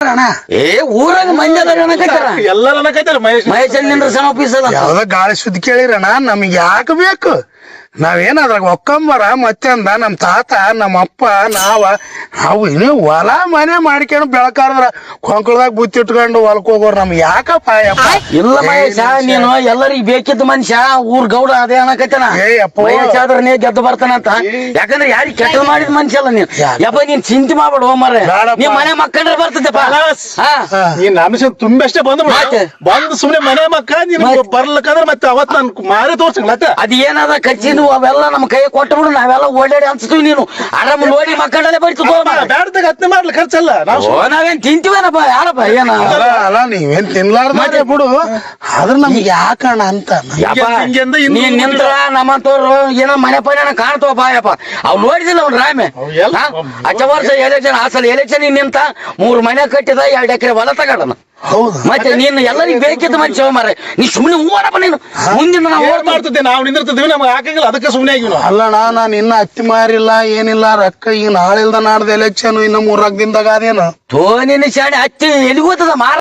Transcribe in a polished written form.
ಏ ಊರಾಗ ಮಂದಿ ಎಲ್ಲಾರ ಮಹೇಶ್ ನಿಂದ್ರ ಆಫೀಸ್ ಅದ ಯಾವ್ದ ಗಾಳಿ ಸುದ್ದಿ ಕೇಳಿರಣ ನಮಗ್ ಯಾಕ ಬೇಕು ನಾವೇನಾದ್ರಾಗ ಒಕ್ಕಂಬರ ಮತ್ತೆಂದ ನಮ್ ತಾತ ನಮ್ಮ ಅಪ್ಪ ನಾವು ಇನ್ನು ಹೊಲ ಮನೆ ಮಾಡ್ಕೊಂಡು ಬೆಳಕಾದ್ರ ಕೊಂಕಳದಾಗ ಬುತ್ತಿ ಇಟ್ಕೊಂಡು ಹೊಲಕ್ ಹೋಗೋರು ನಮ್ಗೆ ಯಾಕಪ್ಪ ಇಲ್ಲ ಮಹೇಶ ನೀನು ಎಲ್ಲರಿಗ್ ಬೇಕಿದ್ದ ಮನುಷ್ಯ ಊರ್ ಗೌಡ ಅದೇ ಅನ್ನಕತ್ತನ ಮಹೇಶ್ ಆದ್ರ ನೀ ಗೆದ್ದು ಬರ್ತಾನಂತ ಯಾಕಂದ್ರೆ ಯಾರಿಗೆ ಕೆಟ್ಟ ಮಾಡಿದ ಮನುಷ್ಯ ಅಲ್ಲ ನೀನ್ ಯಪ್ಪ ನೀನ್ ಚಿಂತೆ ಮಾಡ್ಬೇಡ ಮರ ನೀವ್ ಮನೆ ಮಕ್ಕಂಡ್ರೆ ಬರ್ತದಪ್ಪ ನೀನ್ ಅನುಷ ತುಂಬಷ್ಟೇ ಬಂದು ಸುಮ್ನೆ ಮನೆ ಮಕ್ಕ ನೀನ್ ಬರ್ಲಕ್ಕಂದ್ರೆ ಮತ್ತೆ ಅವತ್ ನನ್ ಮಾರಿ ತೋರ್ಸಂಗ್ಲತ್ತ ಅದ್ ಏನದ ಕಚ್ಚಿದ್ವು ಅವೆಲ್ಲ ನಮ್ ಕೈ ಕೊಟ್ಟಬಿಡು ನಾವೆಲ್ಲ ಓಡಾಡಿ ಅನ್ಸ್ತೀವಿ ನೀನು ಆರಾಮ ನೋಡಿ ಮಕ್ಕಳಲ್ಲೇ ಬರ್ತದ ಬ್ಯಾಡ್ದಾಗ ಹತ್ನೆ ಮಾಡ್ಲಿ ಖರ್ಚಲ್ಲ ನಾವೇನ್ ತಿಂತೀವೇನಪ್ಪ ಯಾರಪ್ಪ ಏನ ಅಲ್ಲ ನೀವೇನ್ ತಿನ್ಲಾರ್ದ ಬಿಡು ಆದ್ರ ನಮ್ಗೆ ಯಾಕಣ ಅಂತ ನೀನ್ ನಿಂತ್ರ ನಮ್ಮಂತವ್ರು ಏನೋ ಮನೆ ಪೈನ ಕಾಣ್ತವಪ್ಪ ಯಪ್ಪ ಅವ್ ನೋಡಿದಿಲ್ಲ ಅವ್ನ ರಾಮೆ ಅಚ್ಚ ವರ್ಷ ಎಲೆಕ್ಷನ್ ಆ ಸಲ ಎಲೆಕ್ಷನ್ ನಿಂತ 3 ಮನೆ ಕಟ್ಟಿದ 2 ಎಕರೆ ಹೊಲ ತಗೊಂಡನ ಮತ್ತೆ ನೀನು ಎಲ್ಲರಿಗೂ ಬೇಕಿದ್ದ ಮನುಷ್ಯ ಮಾರ ನೀ ಸುಮ್ನೆ ಹೂವನಪ್ಪ ನೀನು ಮುಂದಿನ ನಾವು ಮಾಡ್ತಿದ್ದೆ ನಾವು ನಿಂದಿರ್ತಿದ್ವಿ ನಮ್ಗೆ ಹಾಕಂಗಿಲ್ಲ ಅದಕ್ಕೆ ಸುಮ್ನೆ ಆಗಿನ ಅಲ್ಲಣ್ಣ ನಾನು ಇನ್ನ ಹತ್ತಿ ಮಾರಿಲ್ಲ ಏನಿಲ್ಲ ರೊಕ್ಕ ಈಗ ನಾಳೆಲ್ದ ನಾಡ್ದ ಎಲೆಕ್ಷನ್ ಇನ್ನ 3 ದಿನದಾಗ ಅದೇನು ತೋ ನಿನ್ನ ಶಾಣೆ ಹತ್ತಿ ಎಲ್ಲಿಗೋತದ ಮಾರ